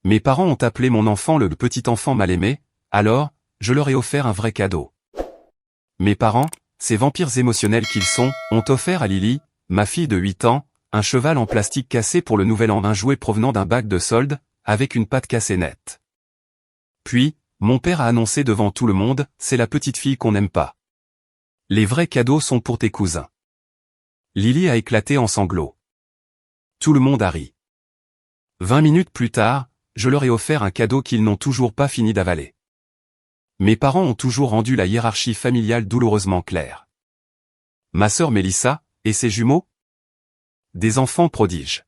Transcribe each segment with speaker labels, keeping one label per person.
Speaker 1: Mes parents ont appelé mon enfant le petit enfant mal aimé, alors, je leur ai offert un vrai cadeau. Mes parents, ces vampires émotionnels qu'ils sont, ont offert à Lily, ma fille de 8 ans, un cheval en plastique cassé pour le nouvel an, un jouet provenant d'un bac de solde, avec une patte cassée nette. Puis, mon père a annoncé devant tout le monde, c'est la petite fille qu'on n'aime pas. Les vrais cadeaux sont pour tes cousins. Lily a éclaté en sanglots. Tout le monde a ri. 20 minutes plus tard, je leur ai offert un cadeau qu'ils n'ont toujours pas fini d'avaler. Mes parents ont toujours rendu la hiérarchie familiale douloureusement claire. Ma sœur Mélissa, et ses jumeaux? Des enfants prodiges.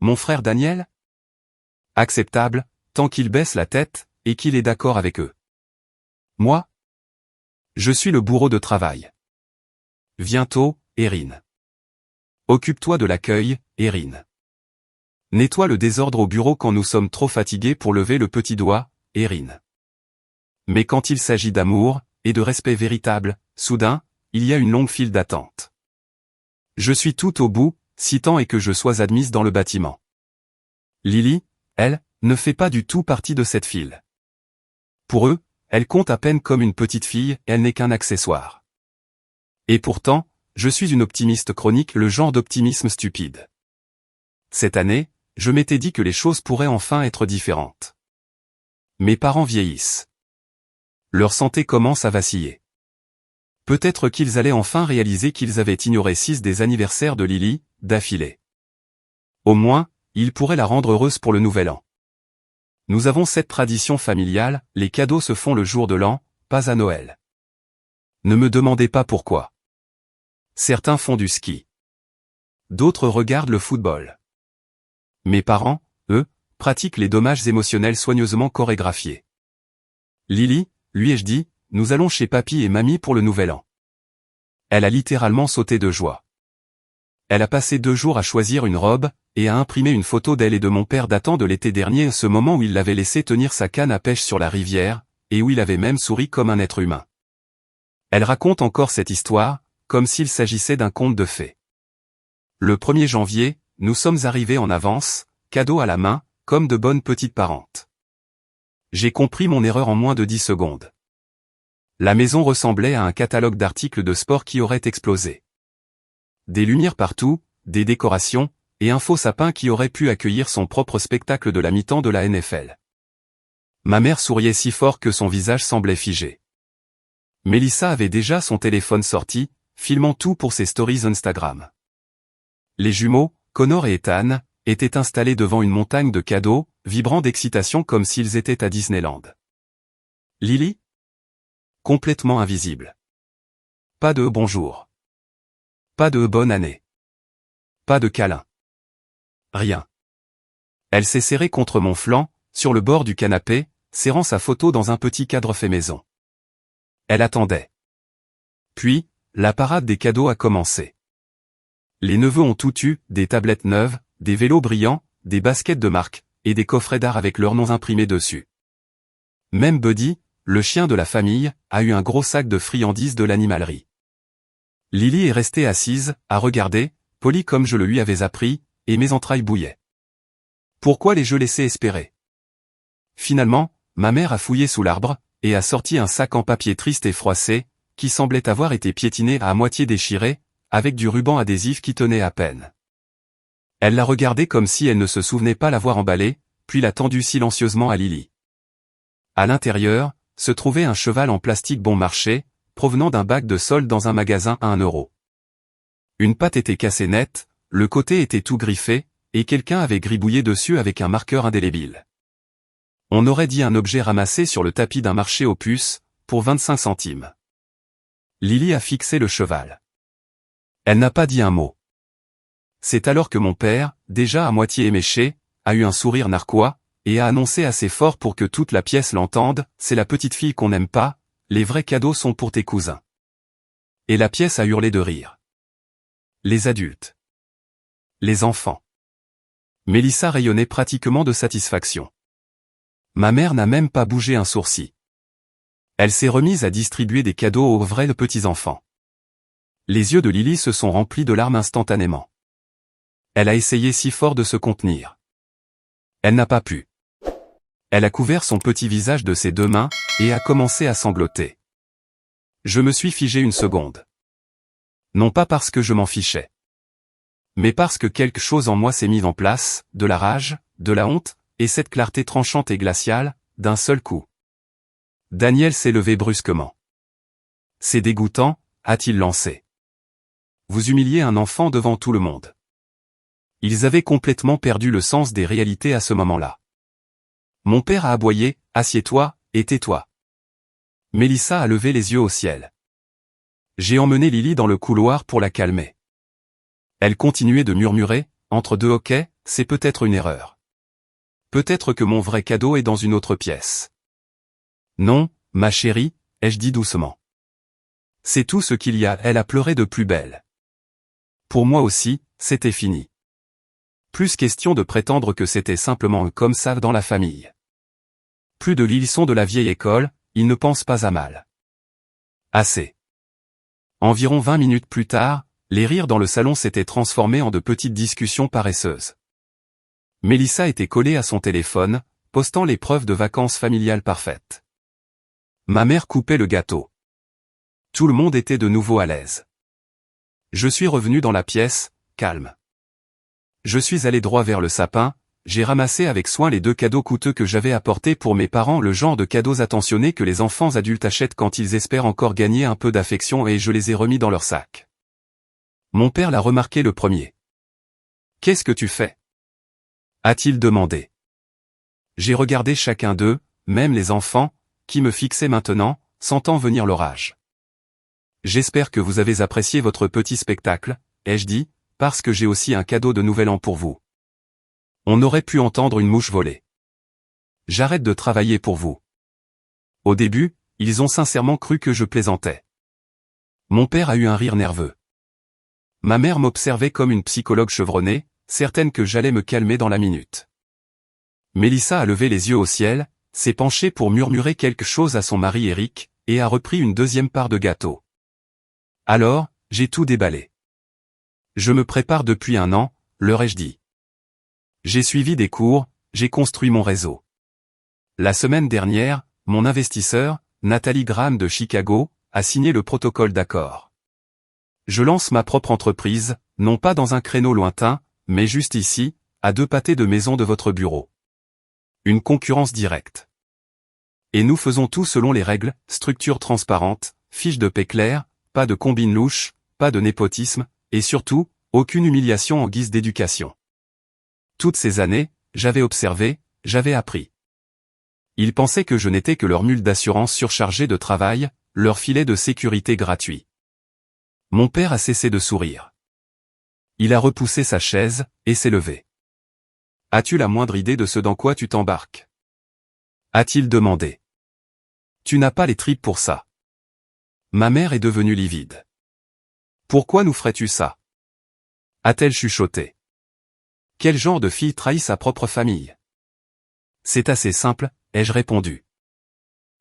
Speaker 1: Mon frère Daniel? Acceptable, tant qu'il baisse la tête, et qu'il est d'accord avec eux. Moi? Je suis le bourreau de travail. Viens tôt, Erin. Occupe-toi de l'accueil, Erin. Nettoie le désordre au bureau quand nous sommes trop fatigués pour lever le petit doigt, Erin. Mais quand il s'agit d'amour, et de respect véritable, soudain, il y a une longue file d'attente. Je suis tout au bout, si tant est que je sois admise dans le bâtiment. Lily, elle, ne fait pas du tout partie de cette file. Pour eux, elle compte à peine comme une petite fille, elle n'est qu'un accessoire. Et pourtant, je suis une optimiste chronique, le genre d'optimisme stupide. Cette année, je m'étais dit que les choses pourraient enfin être différentes. Mes parents vieillissent. Leur santé commence à vaciller. Peut-être qu'ils allaient enfin réaliser qu'ils avaient ignoré 6 des anniversaires de Lily, d'affilée. Au moins, ils pourraient la rendre heureuse pour le nouvel an. Nous avons cette tradition familiale, les cadeaux se font le jour de l'an, pas à Noël. Ne me demandez pas pourquoi. Certains font du ski. D'autres regardent le football. Mes parents, eux, pratiquent les dommages émotionnels soigneusement chorégraphiés. Lily, lui ai-je dit, nous allons chez papy et mamie pour le nouvel an. Elle a littéralement sauté de joie. Elle a passé 2 jours à choisir une robe, et à imprimer une photo d'elle et de mon père datant de l'été dernier, ce moment où il l'avait laissé tenir sa canne à pêche sur la rivière, et où il avait même souri comme un être humain. Elle raconte encore cette histoire, comme s'il s'agissait d'un conte de fées. Le 1er janvier, nous sommes arrivés en avance, cadeau à la main, comme de bonnes petites parentes. J'ai compris mon erreur en moins de 10 secondes. La maison ressemblait à un catalogue d'articles de sport qui aurait explosé. Des lumières partout, des décorations, et un faux sapin qui aurait pu accueillir son propre spectacle de la mi-temps de la NFL. Ma mère souriait si fort que son visage semblait figé. Mélissa avait déjà son téléphone sorti, filmant tout pour ses stories Instagram. Les jumeaux, Connor et Ethan, étaient installés devant une montagne de cadeaux, vibrant d'excitation comme s'ils étaient à Disneyland. Lily? Complètement invisible. Pas de bonjour. Pas de bonne année. Pas de câlin. Rien. Elle s'est serrée contre mon flanc, sur le bord du canapé, serrant sa photo dans un petit cadre fait maison. Elle attendait. Puis, la parade des cadeaux a commencé. Les neveux ont tout eu, des tablettes neuves, des vélos brillants, des baskets de marque, et des coffrets d'art avec leurs noms imprimés dessus. Même Buddy, le chien de la famille, a eu un gros sac de friandises de l'animalerie. Lily est restée assise, à regarder, polie comme je le lui avais appris, et mes entrailles bouillaient. Pourquoi les-je laissés espérer? Finalement, ma mère a fouillé sous l'arbre, et a sorti un sac en papier triste et froissé, qui semblait avoir été piétiné à moitié déchiré, avec du ruban adhésif qui tenait à peine. Elle l'a regardé comme si elle ne se souvenait pas l'avoir emballé, puis l'a tendu silencieusement à Lily. À l'intérieur, se trouvait un cheval en plastique bon marché, provenant d'un bac de solde dans un magasin à 1 euro. Une patte était cassée nette, le côté était tout griffé, et quelqu'un avait gribouillé dessus avec un marqueur indélébile. On aurait dit un objet ramassé sur le tapis d'un marché aux puces, pour 25 centimes. Lily a fixé le cheval. Elle n'a pas dit un mot. C'est alors que mon père, déjà à moitié éméché, a eu un sourire narquois, et a annoncé assez fort pour que toute la pièce l'entende, c'est la petite fille qu'on n'aime pas, les vrais cadeaux sont pour tes cousins. Et la pièce a hurlé de rire. Les adultes. Les enfants. Mélissa rayonnait pratiquement de satisfaction. Ma mère n'a même pas bougé un sourcil. Elle s'est remise à distribuer des cadeaux aux vrais petits-enfants. Les yeux de Lily se sont remplis de larmes instantanément. Elle a essayé si fort de se contenir. Elle n'a pas pu. Elle a couvert son petit visage de ses deux mains, et a commencé à sangloter. Je me suis figé une seconde. Non pas parce que je m'en fichais, mais parce que quelque chose en moi s'est mis en place, de la rage, de la honte, et cette clarté tranchante et glaciale, d'un seul coup. Daniel s'est levé brusquement. C'est dégoûtant, a-t-il lancé. Vous humiliez un enfant devant tout le monde. Ils avaient complètement perdu le sens des réalités à ce moment-là. Mon père a aboyé, assieds-toi, et tais-toi. Mélissa a levé les yeux au ciel. J'ai emmené Lily dans le couloir pour la calmer. Elle continuait de murmurer, entre deux hoquets, c'est peut-être une erreur. Peut-être que mon vrai cadeau est dans une autre pièce. Non, ma chérie, ai-je dit doucement. C'est tout ce qu'il y a, elle a pleuré de plus belle. Pour moi aussi, c'était fini. Plus question de prétendre que c'était simplement comme ça dans la famille. Plus de leçons de la vieille école, ils ne pensent pas à mal. Assez. Environ 20 minutes plus tard, les rires dans le salon s'étaient transformés en de petites discussions paresseuses. Mélissa était collée à son téléphone, postant les preuves de vacances familiales parfaites. Ma mère coupait le gâteau. Tout le monde était de nouveau à l'aise. Je suis revenu dans la pièce, calme. Je suis allé droit vers le sapin, j'ai ramassé avec soin les 2 cadeaux coûteux que j'avais apportés pour mes parents, le genre de cadeaux attentionnés que les enfants adultes achètent quand ils espèrent encore gagner un peu d'affection, et je les ai remis dans leur sac. Mon père l'a remarqué le premier. « Qu'est-ce que tu fais » a-t-il demandé. J'ai regardé chacun d'eux, même les enfants, qui me fixaient maintenant, sentant venir l'orage. J'espère que vous avez apprécié votre petit spectacle, ai-je dit, parce que j'ai aussi un cadeau de Nouvel An pour vous. On aurait pu entendre une mouche voler. J'arrête de travailler pour vous. Au début, ils ont sincèrement cru que je plaisantais. Mon père a eu un rire nerveux. Ma mère m'observait comme une psychologue chevronnée, certaine que j'allais me calmer dans la minute. Mélissa a levé les yeux au ciel, s'est penchée pour murmurer quelque chose à son mari Eric, et a repris une 2e part de gâteau. Alors, j'ai tout déballé. Je me prépare depuis 1 an, leur ai-je dit. J'ai suivi des cours, j'ai construit mon réseau. La semaine dernière, mon investisseur, Nathalie Graham de Chicago, a signé le protocole d'accord. Je lance ma propre entreprise, non pas dans un créneau lointain, mais juste ici, à 2 pâtés de maison de votre bureau. Une concurrence directe. Et nous faisons tout selon les règles, structure transparente, fiche de paie claire, pas de combine louche, pas de népotisme, et surtout, aucune humiliation en guise d'éducation. Toutes ces années, j'avais observé, j'avais appris. Ils pensaient que je n'étais que leur mule d'assurance surchargée de travail, leur filet de sécurité gratuit. Mon père a cessé de sourire. Il a repoussé sa chaise, et s'est levé. As-tu la moindre idée de ce dans quoi tu t'embarques ? A-t-il demandé. Tu n'as pas les tripes pour ça. Ma mère est devenue livide. Pourquoi nous ferais-tu ça ? A-t-elle chuchoté. Quel genre de fille trahit sa propre famille ? C'est assez simple, ai-je répondu.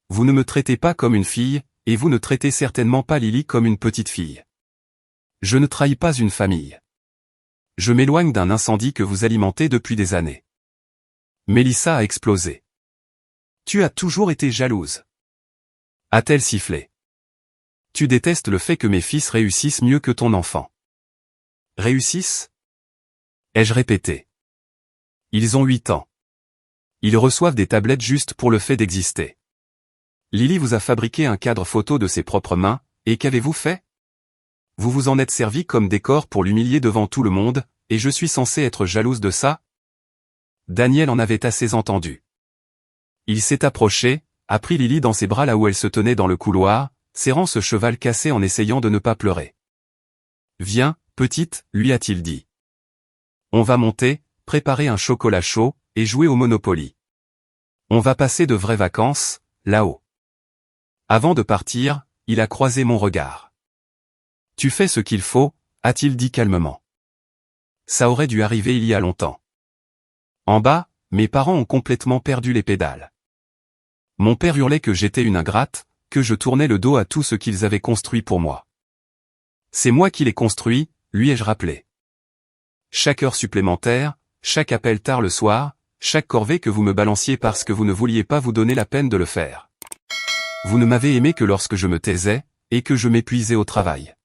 Speaker 1: Vous ne me traitez pas comme une fille, et vous ne traitez certainement pas Lily comme une petite fille. Je ne trahis pas une famille. Je m'éloigne d'un incendie que vous alimentez depuis des années. Mélissa a explosé. Tu as toujours été jalouse. A-t-elle sifflé. Tu détestes le fait que mes fils réussissent mieux que ton enfant. Réussissent ? Ai-je répété. Ils ont 8 ans. Ils reçoivent des tablettes juste pour le fait d'exister. Lily vous a fabriqué un cadre photo de ses propres mains, et qu'avez-vous fait ? Vous vous en êtes servi comme décor pour l'humilier devant tout le monde, et je suis censé être jalouse de ça ? Daniel en avait assez entendu. Il s'est approché, a pris Lily dans ses bras là où elle se tenait dans le couloir, serrant ce cheval cassé en essayant de ne pas pleurer. Viens, petite, lui a-t-il dit. On va monter, préparer un chocolat chaud, et jouer au Monopoly. On va passer de vraies vacances, là-haut. Avant de partir, il a croisé mon regard. Tu fais ce qu'il faut, a-t-il dit calmement. Ça aurait dû arriver il y a longtemps. En bas, mes parents ont complètement perdu les pédales. Mon père hurlait que j'étais une ingrate, que je tournais le dos à tout ce qu'ils avaient construit pour moi. C'est moi qui l'ai construit, lui ai-je rappelé. Chaque heure supplémentaire, chaque appel tard le soir, Chaque corvée que vous me balanciez parce que vous ne vouliez pas vous donner la peine de le faire. Vous ne m'avez aimé que lorsque je me taisais, et que je m'épuisais au travail.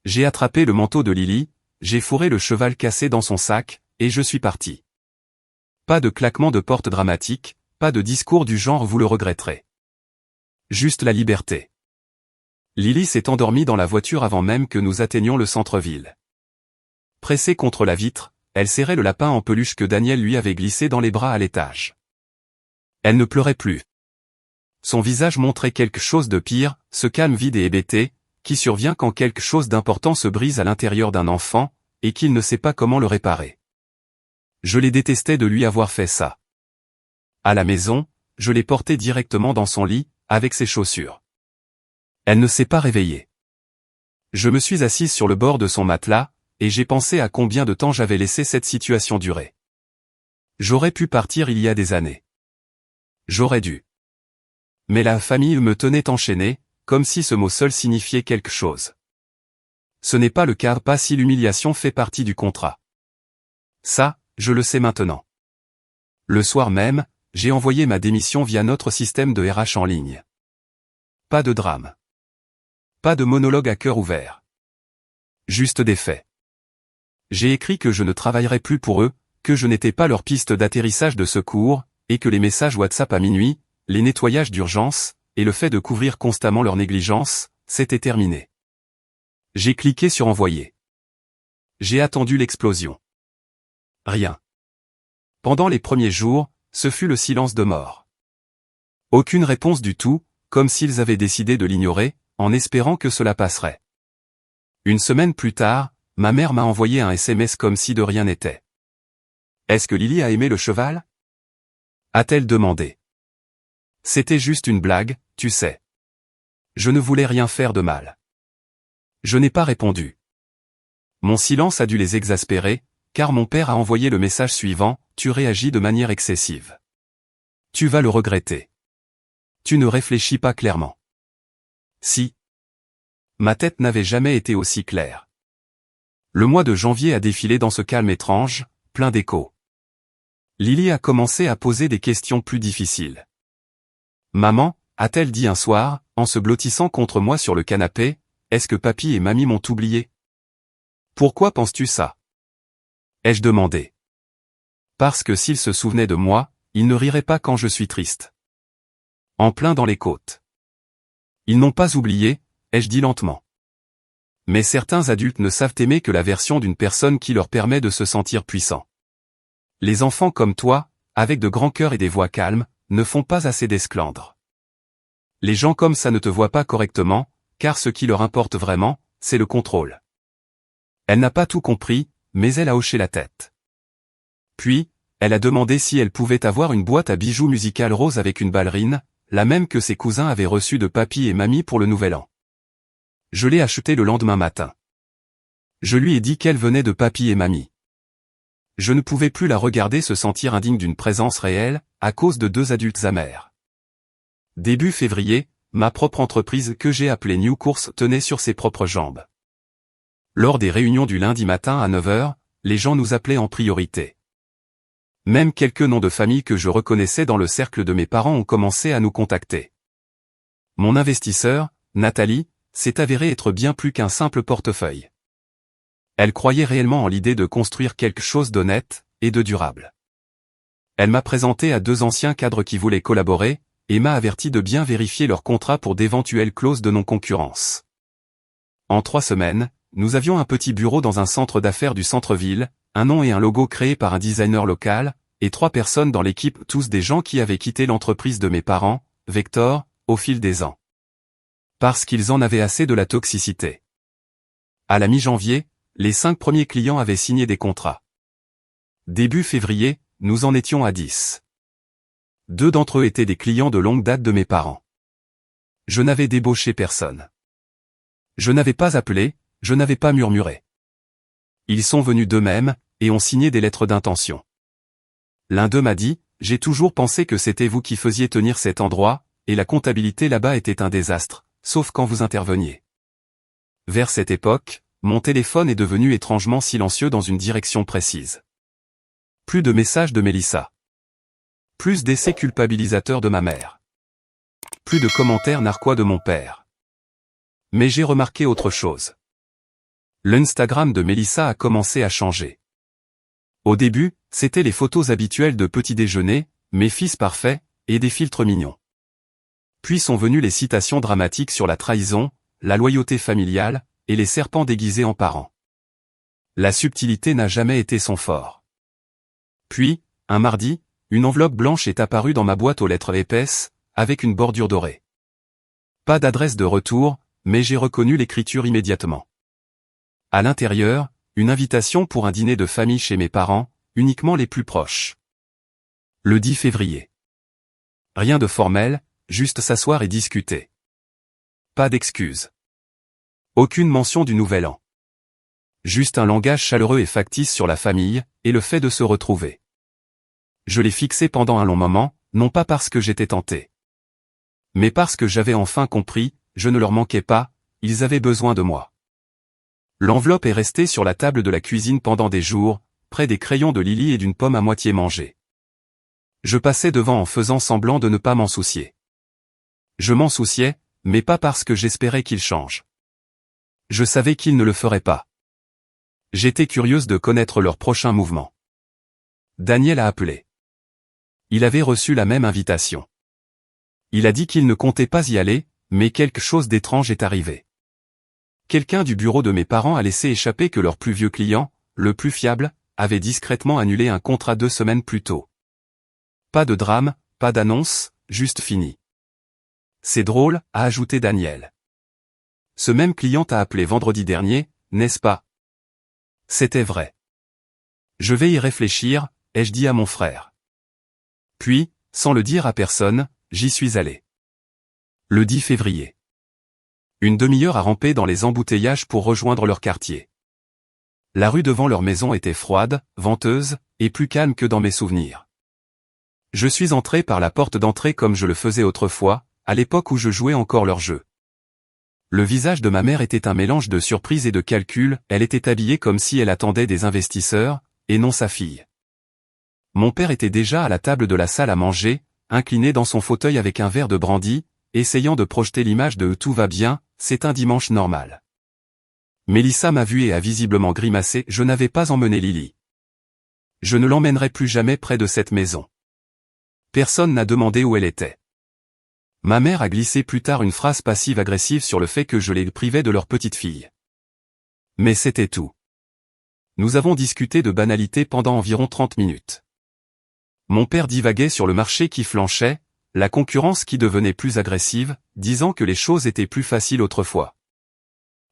Speaker 1: J'ai attrapé le manteau de Lily, j'ai fourré le cheval cassé dans son sac, et je suis parti. Pas de claquement de porte dramatique, pas de discours du genre vous le regretterez. Juste la liberté. Lily s'est endormie dans la voiture avant même que nous atteignions le centre-ville. Pressée contre la vitre, elle serrait le lapin en peluche que Daniel lui avait glissé dans les bras à l'étage. Elle ne pleurait plus. Son visage montrait quelque chose de pire, ce calme vide et hébété, qui survient quand quelque chose d'important se brise à l'intérieur d'un enfant, et qu'il ne sait pas comment le réparer. Je les détestais de lui avoir fait ça. À la maison, je l'ai portée directement dans son lit, avec ses chaussures. Elle ne s'est pas réveillée. Je me suis assise sur le bord de son matelas, et j'ai pensé à combien de temps j'avais laissé cette situation durer. J'aurais pu partir il y a des années. J'aurais dû. Mais la famille me tenait enchaîné, comme si ce mot seul signifiait quelque chose. Ce n'est pas le cas, pas si l'humiliation fait partie du contrat. Ça, je le sais maintenant. Le soir même, j'ai envoyé ma démission via notre système de RH en ligne. Pas de drame. Pas de monologue à cœur ouvert. Juste des faits. J'ai écrit que je ne travaillerais plus pour eux, que je n'étais pas leur piste d'atterrissage de secours, et que les messages WhatsApp à minuit, les nettoyages d'urgence, et le fait de couvrir constamment leur négligence, c'était terminé. J'ai cliqué sur envoyer. J'ai attendu l'explosion. Rien. Pendant les premiers jours, ce fut le silence de mort. Aucune réponse du tout, comme s'ils avaient décidé de l'ignorer, en espérant que cela passerait. Une semaine plus tard, ma mère m'a envoyé un SMS comme si de rien n'était. « Est-ce que Lily a aimé le cheval ?» a-t-elle demandé. C'était juste une blague, tu sais. Je ne voulais rien faire de mal. Je n'ai pas répondu. Mon silence a dû les exaspérer, car mon père a envoyé le message suivant, « Tu réagis de manière excessive. Tu vas le regretter. Tu ne réfléchis pas clairement. » Si. Ma tête n'avait jamais été aussi claire. Le mois de janvier a défilé dans ce calme étrange, plein d'échos. Lily a commencé à poser des questions plus difficiles. Maman, a-t-elle dit un soir, en se blottissant contre moi sur le canapé, est-ce que papy et mamie m'ont oublié? Pourquoi penses-tu ça? Ai-je demandé. Parce que s'ils se souvenaient de moi, ils ne riraient pas quand je suis triste. En plein dans les côtes. Ils n'ont pas oublié, ai-je dit lentement. Mais certains adultes ne savent aimer que la version d'une personne qui leur permet de se sentir puissant. Les enfants comme toi, avec de grands cœurs et des voix calmes, ne font pas assez d'esclandre. Les gens comme ça ne te voient pas correctement, car ce qui leur importe vraiment, c'est le contrôle. Elle n'a pas tout compris, mais elle a hoché la tête. Puis, elle a demandé si elle pouvait avoir une boîte à bijoux musicale rose avec une ballerine, la même que ses cousins avaient reçue de papy et mamie pour le nouvel an. Je l'ai achetée le lendemain matin. Je lui ai dit qu'elle venait de papy et mamie. Je ne pouvais plus la regarder se sentir indigne d'une présence réelle, à cause de deux adultes amers. Début février, ma propre entreprise que j'ai appelée New Course tenait sur ses propres jambes. Lors des réunions du lundi matin à 9 h, les gens nous appelaient en priorité. Même quelques noms de famille que je reconnaissais dans le cercle de mes parents ont commencé à nous contacter. Mon investisseur, Nathalie, s'est avéré être bien plus qu'un simple portefeuille. Elle croyait réellement en l'idée de construire quelque chose d'honnête et de durable. Elle m'a présenté à deux anciens cadres qui voulaient collaborer, et m'a averti de bien vérifier leur contrat pour d'éventuelles clauses de non-concurrence. En 3 semaines, nous avions un petit bureau dans un centre d'affaires du centre-ville, un nom et un logo créés par un designer local, et 3 personnes dans l'équipe, tous des gens qui avaient quitté l'entreprise de mes parents, Vector, au fil des ans. Parce qu'ils en avaient assez de la toxicité. À la mi-janvier, les 5 premiers clients avaient signé des contrats. Début février, nous en étions à 10. 2 d'entre eux étaient des clients de longue date de mes parents. Je n'avais débauché personne. Je n'avais pas appelé, je n'avais pas murmuré. Ils sont venus d'eux-mêmes, et ont signé des lettres d'intention. L'un d'eux m'a dit, « J'ai toujours pensé que c'était vous qui faisiez tenir cet endroit, et la comptabilité là-bas était un désastre, sauf quand vous interveniez. » Vers cette époque, mon téléphone est devenu étrangement silencieux dans une direction précise. Plus de messages de Mélissa. Plus d'essais culpabilisateurs de ma mère. Plus de commentaires narquois de mon père. Mais j'ai remarqué autre chose. L'Instagram de Mélissa a commencé à changer. Au début, c'était les photos habituelles de petit déjeuner, mes fils parfaits, et des filtres mignons. Puis sont venues les citations dramatiques sur la trahison, la loyauté familiale, et les serpents déguisés en parents. La subtilité n'a jamais été son fort. Puis, un mardi, une enveloppe blanche est apparue dans ma boîte aux lettres épaisses, avec une bordure dorée. Pas d'adresse de retour, mais j'ai reconnu l'écriture immédiatement. À l'intérieur, une invitation pour un dîner de famille chez mes parents, uniquement les plus proches. Le 10 février. Rien de formel, juste s'asseoir et discuter. Pas d'excuses. Aucune mention du nouvel an. Juste un langage chaleureux et factice sur la famille, et le fait de se retrouver. Je l'ai fixé pendant un long moment, non pas parce que j'étais tenté. Mais parce que j'avais enfin compris, je ne leur manquais pas, ils avaient besoin de moi. L'enveloppe est restée sur la table de la cuisine pendant des jours, près des crayons de Lily et d'une pomme à moitié mangée. Je passais devant en faisant semblant de ne pas m'en soucier. Je m'en souciais, mais pas parce que j'espérais qu'il change. Je savais qu'il ne le ferait pas. J'étais curieuse de connaître leur prochain mouvement. Daniel a appelé. Il avait reçu la même invitation. Il a dit qu'il ne comptait pas y aller, mais quelque chose d'étrange est arrivé. Quelqu'un du bureau de mes parents a laissé échapper que leur plus vieux client, le plus fiable, avait discrètement annulé un contrat 2 semaines plus tôt. Pas de drame, pas d'annonce, juste fini. C'est drôle, a ajouté Daniel. Ce même client t'a appelé vendredi dernier, n'est-ce pas? C'était vrai. Je vais y réfléchir, ai-je dit à mon frère. Puis, sans le dire à personne, j'y suis allé. Le 10 février. Une demi-heure à ramper dans les embouteillages pour rejoindre leur quartier. La rue devant leur maison était froide, venteuse, et plus calme que dans mes souvenirs. Je suis entré par la porte d'entrée comme je le faisais autrefois, à l'époque où je jouais encore leur jeu. Le visage de ma mère était un mélange de surprise et de calcul, elle était habillée comme si elle attendait des investisseurs, et non sa fille. Mon père était déjà à la table de la salle à manger, incliné dans son fauteuil avec un verre de brandy, essayant de projeter l'image de « tout va bien, c'est un dimanche normal ». Mélissa m'a vu et a visiblement grimacé, je n'avais pas emmené Lily. Je ne l'emmènerai plus jamais près de cette maison. Personne n'a demandé où elle était. Ma mère a glissé plus tard une phrase passive-agressive sur le fait que je les privais de leur petite fille. Mais c'était tout. Nous avons discuté de banalités pendant environ 30 minutes. Mon père divaguait sur le marché qui flanchait, la concurrence qui devenait plus agressive, disant que les choses étaient plus faciles autrefois.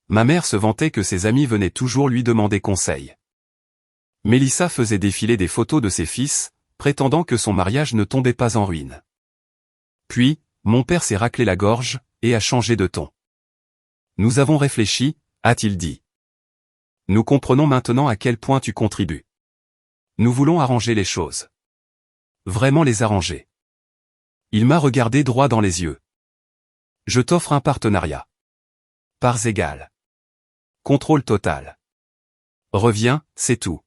Speaker 1: Ma mère se vantait que ses amis venaient toujours lui demander conseil. Mélissa faisait défiler des photos de ses fils, prétendant que son mariage ne tombait pas en ruine. Puis, mon père s'est raclé la gorge, et a changé de ton. Nous avons réfléchi, a-t-il dit. Nous comprenons maintenant à quel point tu contribues. Nous voulons arranger les choses. Vraiment les arranger. Il m'a regardé droit dans les yeux. Je t'offre un partenariat. Parts égales. Contrôle total. Reviens, c'est tout.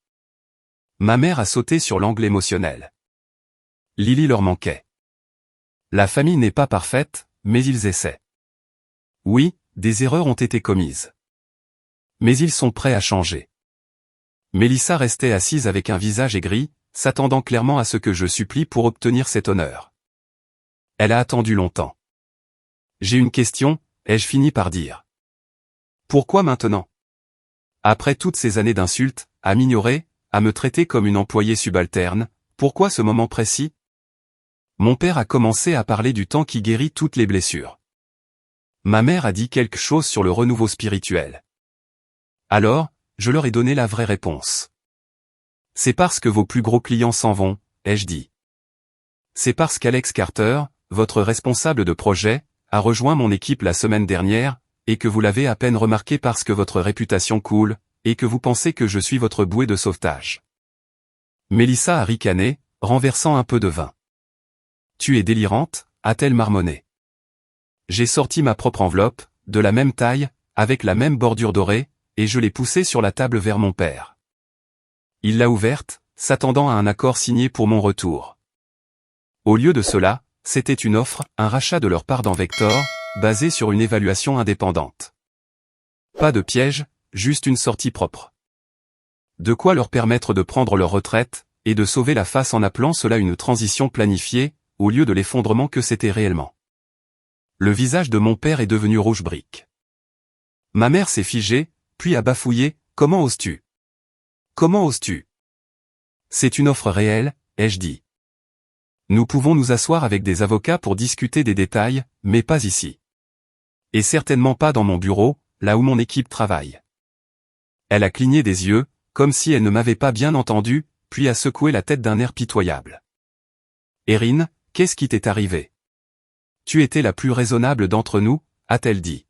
Speaker 1: Ma mère a sauté sur l'angle émotionnel. Lily leur manquait. La famille n'est pas parfaite, mais ils essaient. Oui, des erreurs ont été commises. Mais ils sont prêts à changer. Mélissa restait assise avec un visage aigri, s'attendant clairement à ce que je supplie pour obtenir cet honneur. Elle a attendu longtemps. J'ai une question, ai-je fini par dire. Pourquoi maintenant? Après toutes ces années d'insultes, à m'ignorer, à me traiter comme une employée subalterne, pourquoi ce moment précis? Mon père a commencé à parler du temps qui guérit toutes les blessures. Ma mère a dit quelque chose sur le renouveau spirituel. Alors, je leur ai donné la vraie réponse. C'est parce que vos plus gros clients s'en vont, ai-je dit. C'est parce qu'Alex Carter, votre responsable de projet, a rejoint mon équipe la semaine dernière, et que vous l'avez à peine remarqué parce que votre réputation coule, et que vous pensez que je suis votre bouée de sauvetage. Mélissa a ricané, renversant un peu de vin. Tu es délirante, a-t-elle marmonné. J'ai sorti ma propre enveloppe, de la même taille, avec la même bordure dorée, et je l'ai poussée sur la table vers mon père. Il l'a ouverte, s'attendant à un accord signé pour mon retour. Au lieu de cela, c'était une offre, un rachat de leur part dans Vector, basé sur une évaluation indépendante. Pas de piège, juste une sortie propre. De quoi leur permettre de prendre leur retraite, et de sauver la face en appelant cela une transition planifiée, au lieu de l'effondrement que c'était réellement. Le visage de mon père est devenu rouge brique. Ma mère s'est figée, puis a bafouillé, « Comment oses-tu ? Comment oses-tu ? C'est une offre réelle, ai-je dit. Nous pouvons nous asseoir avec des avocats pour discuter des détails, mais pas ici. Et certainement pas dans mon bureau, là où mon équipe travaille. » Elle a cligné des yeux, comme si elle ne m'avait pas bien entendu, puis a secoué la tête d'un air pitoyable. « Erin, qu'est-ce qui t'est arrivé ? Tu étais la plus raisonnable d'entre nous, a-t-elle dit.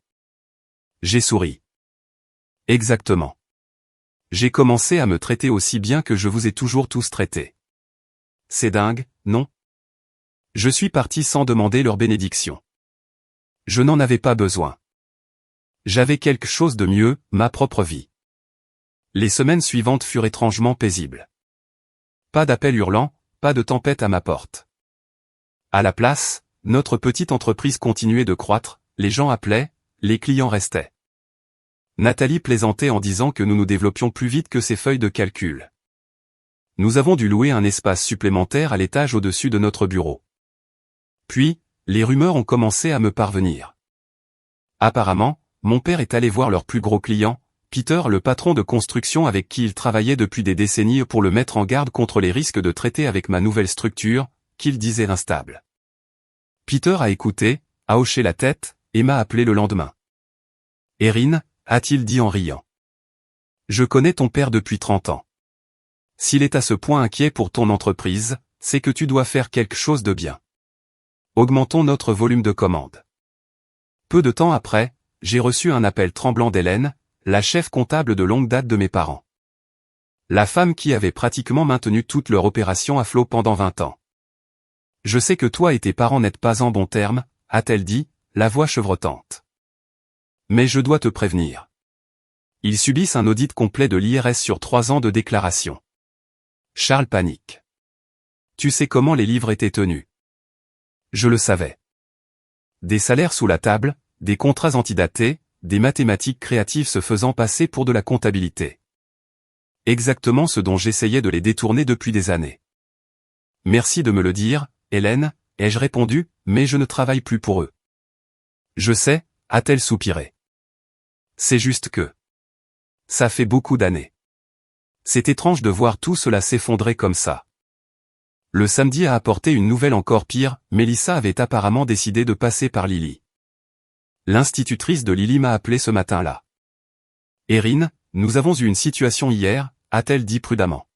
Speaker 1: J'ai souri. Exactement. J'ai commencé à me traiter aussi bien que je vous ai toujours tous traités. C'est dingue, non ? Je suis parti sans demander leur bénédiction. Je n'en avais pas besoin. J'avais quelque chose de mieux, ma propre vie. Les semaines suivantes furent étrangement paisibles. Pas d'appel hurlant, pas de tempête à ma porte. À la place, notre petite entreprise continuait de croître, les gens appelaient, les clients restaient. Nathalie plaisantait en disant que nous nous développions plus vite que ses feuilles de calcul. Nous avons dû louer un espace supplémentaire à l'étage au-dessus de notre bureau. Puis, les rumeurs ont commencé à me parvenir. Apparemment, mon père est allé voir leur plus gros client, Peter, le patron de construction avec qui il travaillait depuis des décennies, pour le mettre en garde contre les risques de traiter avec ma nouvelle structure, qu'il disait instable. Peter a écouté, a hoché la tête, et m'a appelé le lendemain. « Erin », a-t-il dit en riant. « Je connais ton père depuis 30 ans. S'il est à ce point inquiet pour ton entreprise, c'est que tu dois faire quelque chose de bien. Augmentons notre volume de commandes. » Peu de temps après, j'ai reçu un appel tremblant d'Hélène, la chef comptable de longue date de mes parents. La femme qui avait pratiquement maintenu toute leur opération à flot pendant 20 ans. « Je sais que toi et tes parents n'êtes pas en bons termes, a-t-elle dit, la voix chevrotante. Mais je dois te prévenir. Ils subissent un audit complet de l'IRS sur 3 ans de déclaration. Charles panique. Tu sais comment les livres étaient tenus. Je le savais. Des salaires sous la table, des contrats antidatés, des mathématiques créatives se faisant passer pour de la comptabilité. Exactement ce dont j'essayais de les détourner depuis des années. Merci de me le dire, Hélène, ai-je répondu, mais je ne travaille plus pour eux. Je sais, a-t-elle soupiré. C'est juste que... ça fait beaucoup d'années. C'est étrange de voir tout cela s'effondrer comme ça. Le samedi a apporté une nouvelle encore pire, Mélissa avait apparemment décidé de passer par Lily. L'institutrice de Lily m'a appelé ce matin-là. Erin, nous avons eu une situation hier, a-t-elle dit prudemment.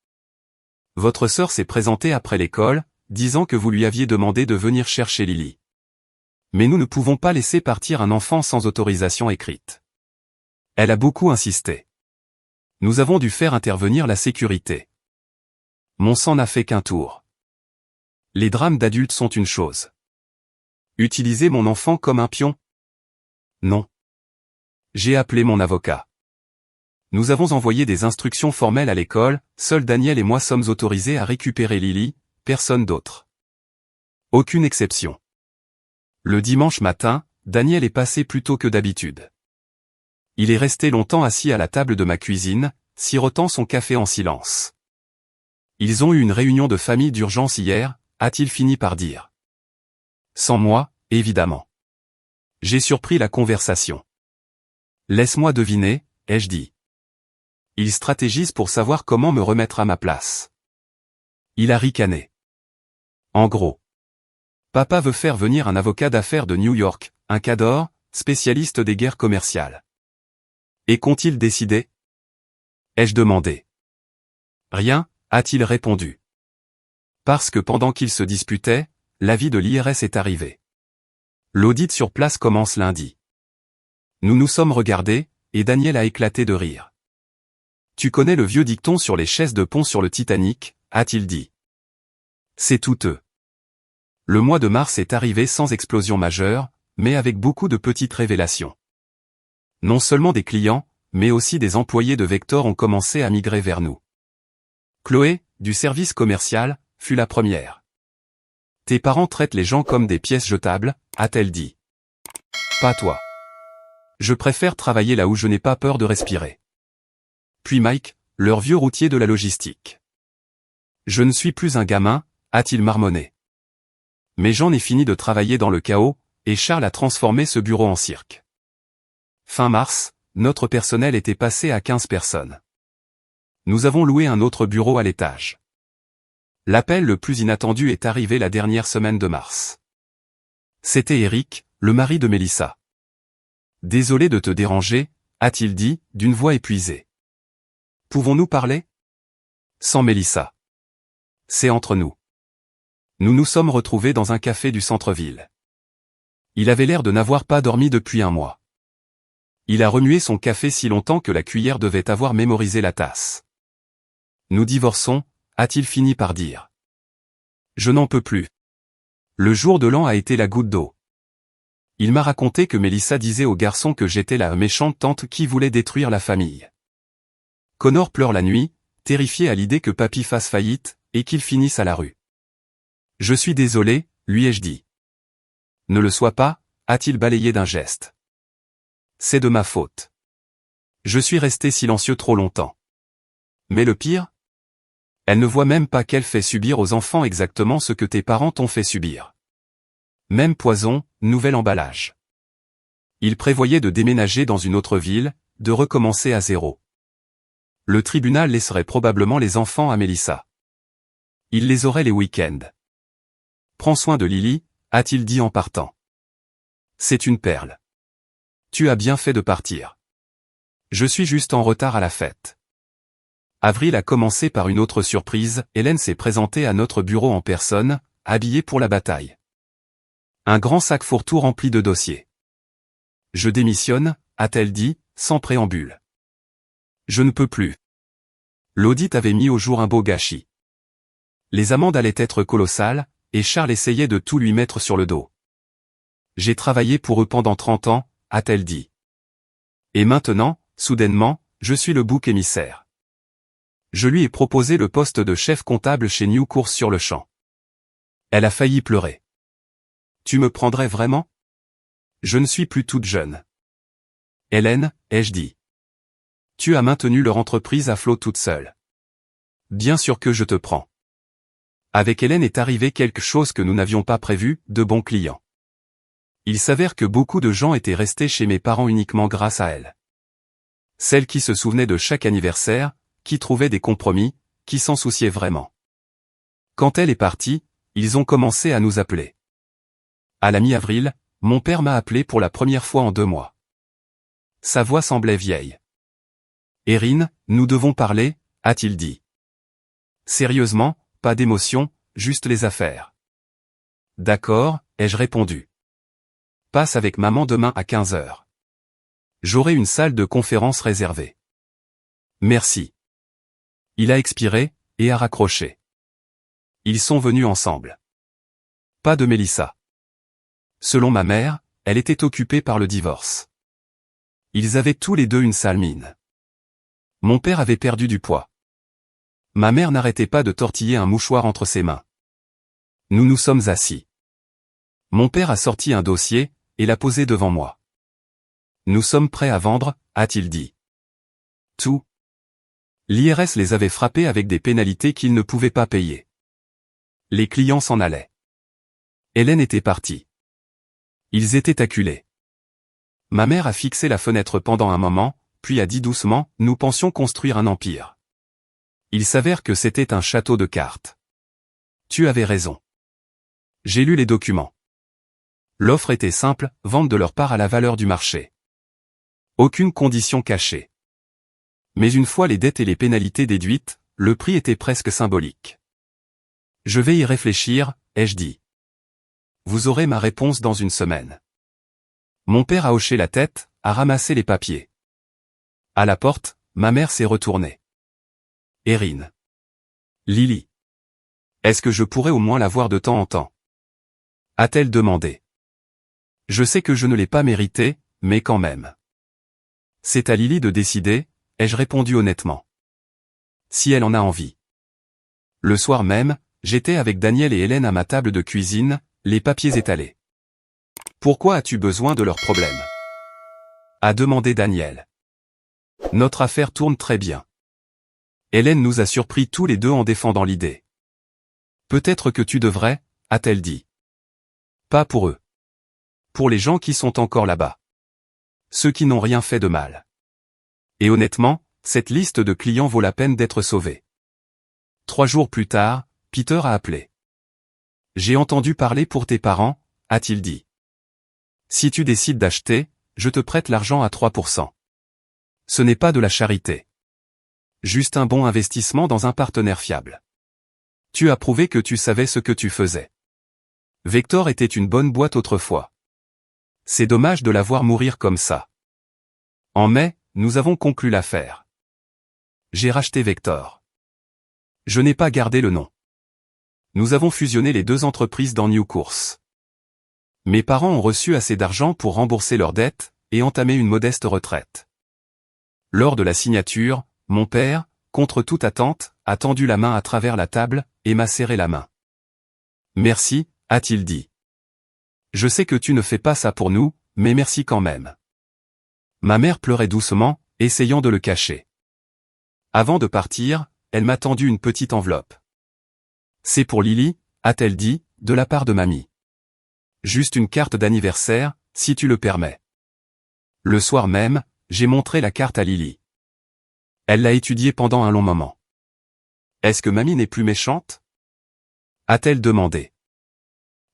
Speaker 1: Votre sœur s'est présentée après l'école, disant que vous lui aviez demandé de venir chercher Lily. Mais nous ne pouvons pas laisser partir un enfant sans autorisation écrite. Elle a beaucoup insisté. Nous avons dû faire intervenir la sécurité. Mon sang n'a fait qu'un tour. Les drames d'adultes sont une chose. Utiliser mon enfant comme un pion? Non. J'ai appelé mon avocat. Nous avons envoyé des instructions formelles à l'école, seuls Daniel et moi sommes autorisés à récupérer Lily, personne d'autre. Aucune exception. Le dimanche matin, Daniel est passé plus tôt que d'habitude. Il est resté longtemps assis à la table de ma cuisine, sirotant son café en silence. Ils ont eu une réunion de famille d'urgence hier, a-t-il fini par dire. Sans moi, évidemment. J'ai surpris la conversation. Laisse-moi deviner, ai-je dit. Il stratégise pour savoir comment me remettre à ma place. Il a ricané. En gros. Papa veut faire venir un avocat d'affaires de New York, un cador, spécialiste des guerres commerciales. Et qu'ont-ils décidé? Ai-je demandé. Rien, a-t-il répondu. Parce que pendant qu'ils se disputaient, l'avis de l'IRS est arrivé. L'audit sur place commence lundi. Nous nous sommes regardés, et Daniel a éclaté de rire. Tu connais le vieux dicton sur les chaises de pont sur le Titanic, a-t-il dit. C'est douteux. Le mois de mars est arrivé sans explosion majeure, mais avec beaucoup de petites révélations. Non seulement des clients, mais aussi des employés de Vector ont commencé à migrer vers nous. Chloé, du service commercial, fut la première. Tes parents traitent les gens comme des pièces jetables, a-t-elle dit. Pas toi. Je préfère travailler là où je n'ai pas peur de respirer. Puis Mike, leur vieux routier de la logistique. Je ne suis plus un gamin, a-t-il marmonné. Mais j'en ai fini de travailler dans le chaos, et Charles a transformé ce bureau en cirque. Fin mars, notre personnel était passé à 15 personnes. Nous avons loué un autre bureau à l'étage. L'appel le plus inattendu est arrivé la dernière semaine de mars. C'était Eric, le mari de Mélissa. Désolé de te déranger, a-t-il dit, d'une voix épuisée. Pouvons-nous parler? Sans Mélissa. C'est entre nous. Nous nous sommes retrouvés dans un café du centre-ville. Il avait l'air de n'avoir pas dormi depuis un mois. Il a remué son café si longtemps que la cuillère devait avoir mémorisé la tasse. Nous divorçons, a-t-il fini par dire. Je n'en peux plus. Le jour de l'an a été la goutte d'eau. Il m'a raconté que Mélissa disait au garçon que j'étais la méchante tante qui voulait détruire la famille. Connor pleure la nuit, terrifié à l'idée que papy fasse faillite, et qu'il finisse à la rue. Je suis désolé, lui ai-je dit. Ne le sois pas, a-t-il balayé d'un geste. C'est de ma faute. Je suis resté silencieux trop longtemps. Mais le pire? Elle ne voit même pas qu'elle fait subir aux enfants exactement ce que tes parents t'ont fait subir. Même poison, nouvel emballage. Il prévoyait de déménager dans une autre ville, de recommencer à zéro. Le tribunal laisserait probablement les enfants à Mélissa. Il les aurait les week-ends. Prends soin de Lily, a-t-il dit en partant. C'est une perle. Tu as bien fait de partir. Je suis juste en retard à la fête. Avril a commencé par une autre surprise, Hélène s'est présentée à notre bureau en personne, habillée pour la bataille. Un grand sac fourre-tout rempli de dossiers. Je démissionne, a-t-elle dit, sans préambule. Je ne peux plus. L'audit avait mis au jour un beau gâchis. Les amendes allaient être colossales, et Charles essayait de tout lui mettre sur le dos. J'ai travaillé pour eux pendant 30 ans, a-t-elle dit. Et maintenant, soudainement, je suis le bouc émissaire. Je lui ai proposé le poste de chef comptable chez New Course sur le champ. Elle a failli pleurer. Tu me prendrais vraiment? Je ne suis plus toute jeune. Hélène, ai-je dit. Tu as maintenu leur entreprise à flot toute seule. Bien sûr que je te prends. Avec Hélène est arrivé quelque chose que nous n'avions pas prévu, de bons clients. Il s'avère que beaucoup de gens étaient restés chez mes parents uniquement grâce à elle. Celle qui se souvenait de chaque anniversaire, qui trouvait des compromis, qui s'en souciait vraiment. Quand elle est partie, ils ont commencé à nous appeler. À la mi-avril, mon père m'a appelé pour la première fois en 2 mois. Sa voix semblait vieille. Erin, nous devons parler, a-t-il dit. Sérieusement, pas d'émotion, juste les affaires. D'accord, ai-je répondu. Passe avec maman demain à 15 heures. J'aurai une salle de conférence réservée. Merci. Il a expiré, et a raccroché. Ils sont venus ensemble. Pas de Mélissa. Selon ma mère, elle était occupée par le divorce. Ils avaient tous les deux une sale mine. Mon père avait perdu du poids. Ma mère n'arrêtait pas de tortiller un mouchoir entre ses mains. Nous nous sommes assis. Mon père a sorti un dossier, et l'a posé devant moi. Nous sommes prêts à vendre, a-t-il dit. Tout. L'IRS les avait frappés avec des pénalités qu'ils ne pouvaient pas payer. Les clients s'en allaient. Hélène était partie. Ils étaient acculés. Ma mère a fixé la fenêtre pendant un moment, puis a dit doucement, nous pensions construire un empire. Il s'avère que c'était un château de cartes. Tu avais raison. J'ai lu les documents. L'offre était simple, vendre de leur part à la valeur du marché. Aucune condition cachée. Mais une fois les dettes et les pénalités déduites, le prix était presque symbolique. Je vais y réfléchir, ai-je dit. Vous aurez ma réponse dans une semaine. Mon père a hoché la tête, a ramassé les papiers. À la porte, ma mère s'est retournée. Erin. Lily. Est-ce que je pourrais au moins la voir de temps en temps? A-t-elle demandé. Je sais que je ne l'ai pas mérité, mais quand même. C'est à Lily de décider, ai-je répondu honnêtement. Si elle en a envie. Le soir même, j'étais avec Daniel et Hélène à ma table de cuisine, les papiers étalés. Pourquoi as-tu besoin de leurs problèmes? A demandé Daniel. Notre affaire tourne très bien. Hélène nous a surpris tous les deux en défendant l'idée. Peut-être que tu devrais, a-t-elle dit. Pas pour eux. Pour les gens qui sont encore là-bas. Ceux qui n'ont rien fait de mal. Et honnêtement, cette liste de clients vaut la peine d'être sauvée. 3 jours plus tard, Peter a appelé. J'ai entendu parler pour tes parents, a-t-il dit. Si tu décides d'acheter, je te prête l'argent à 3%. Ce n'est pas de la charité. Juste un bon investissement dans un partenaire fiable. Tu as prouvé que tu savais ce que tu faisais. Vector était une bonne boîte autrefois. C'est dommage de la voir mourir comme ça. En mai, nous avons conclu l'affaire. J'ai racheté Vector. Je n'ai pas gardé le nom. Nous avons fusionné les 2 entreprises dans New Course. Mes parents ont reçu assez d'argent pour rembourser leurs dettes et entamer une modeste retraite. Lors de la signature, mon père, contre toute attente, a tendu la main à travers la table et m'a serré la main. Merci, a-t-il dit. Je sais que tu ne fais pas ça pour nous, mais merci quand même. Ma mère pleurait doucement, essayant de le cacher. Avant de partir, elle m'a tendu une petite enveloppe. C'est pour Lily, a-t-elle dit, de la part de mamie. Juste une carte d'anniversaire, si tu le permets. Le soir même, j'ai montré la carte à Lily. Elle l'a étudiée pendant un long moment. Est-ce que mamie n'est plus méchante? A-t-elle demandé.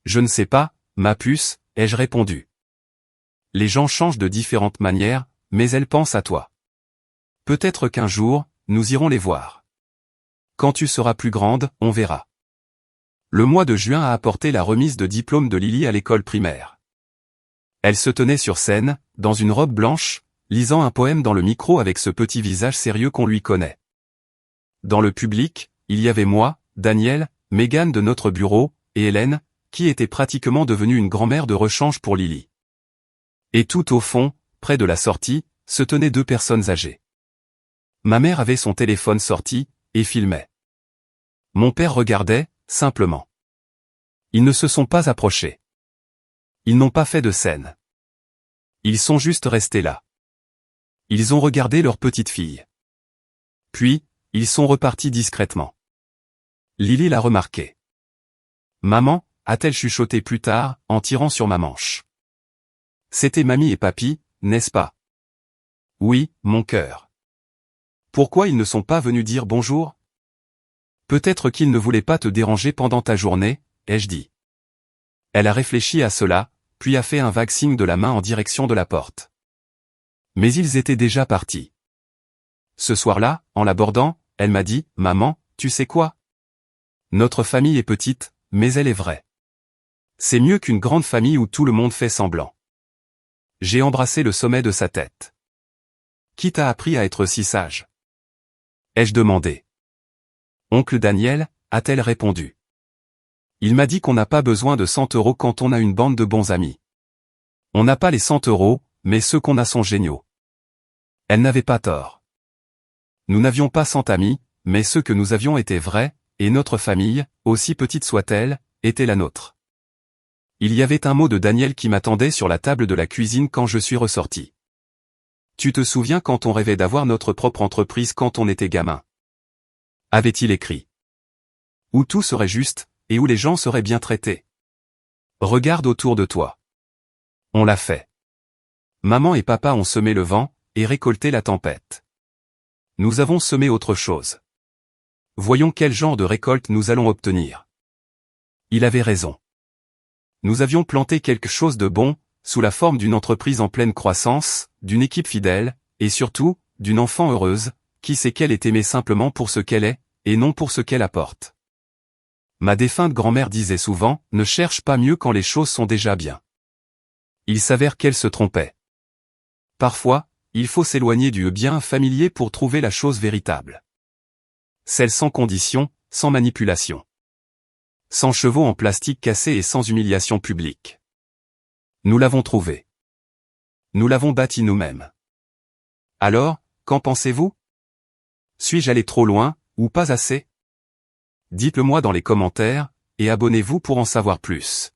Speaker 1: Je ne sais pas, ma puce, ai-je répondu. Les gens changent de différentes manières, mais elle pense à toi. Peut-être qu'un jour, nous irons les voir. Quand tu seras plus grande, on verra. Le mois de juin a apporté la remise de diplôme de Lily à l'école primaire. Elle se tenait sur scène, dans une robe blanche, lisant un poème dans le micro avec ce petit visage sérieux qu'on lui connaît. Dans le public, il y avait moi, Daniel, Megan de notre bureau, et Hélène, qui était pratiquement devenue une grand-mère de rechange pour Lily. Et tout au fond, près de la sortie, se tenaient 2 personnes âgées. Ma mère avait son téléphone sorti, et filmait. Mon père regardait, simplement. Ils ne se sont pas approchés. Ils n'ont pas fait de scène. Ils sont juste restés là. Ils ont regardé leur petite fille. Puis, ils sont repartis discrètement. Lily l'a remarqué. Maman, a-t-elle chuchoté plus tard, en tirant sur ma manche. C'était mamie et papy, n'est-ce pas? Oui, mon cœur. Pourquoi ils ne sont pas venus dire bonjour? Peut-être qu'ils ne voulaient pas te déranger pendant ta journée, ai-je dit. Elle a réfléchi à cela, puis a fait un vague signe de la main en direction de la porte. Mais ils étaient déjà partis. Ce soir-là, en l'abordant, elle m'a dit, « Maman, tu sais quoi? Notre famille est petite, mais elle est vraie. C'est mieux qu'une grande famille où tout le monde fait semblant. » J'ai embrassé le sommet de sa tête. Qui t'a appris à être si sage? Ai-je demandé. Oncle Daniel, a-t-elle répondu. Il m'a dit qu'on n'a pas besoin de 100 € quand on a une bande de bons amis. On n'a pas les 100 €, mais ceux qu'on a sont géniaux. Elle n'avait pas tort. Nous n'avions pas 100 amis, mais ceux que nous avions étaient vrais, et notre famille, aussi petite soit-elle, était la nôtre. Il y avait un mot de Daniel qui m'attendait sur la table de la cuisine quand je suis ressorti. Tu te souviens quand on rêvait d'avoir notre propre entreprise quand on était gamin? Avait-il écrit. Où tout serait juste, et où les gens seraient bien traités. Regarde autour de toi. On l'a fait. Maman et papa ont semé le vent, et récolté la tempête. Nous avons semé autre chose. Voyons quel genre de récolte nous allons obtenir. Il avait raison. Nous avions planté quelque chose de bon, sous la forme d'une entreprise en pleine croissance, d'une équipe fidèle, et surtout, d'une enfant heureuse, qui sait qu'elle est aimée simplement pour ce qu'elle est, et non pour ce qu'elle apporte. Ma défunte grand-mère disait souvent, ne cherche pas mieux quand les choses sont déjà bien. Il s'avère qu'elle se trompait. Parfois, il faut s'éloigner du bien familier pour trouver la chose véritable. Celle sans condition, sans manipulation. Sans chevaux en plastique cassé et sans humiliation publique. Nous l'avons trouvée. Nous l'avons bâtie nous-mêmes. Alors, qu'en pensez-vous? Suis-je allé trop loin, ou pas assez? Dites-le moi dans les commentaires, et abonnez-vous pour en savoir plus.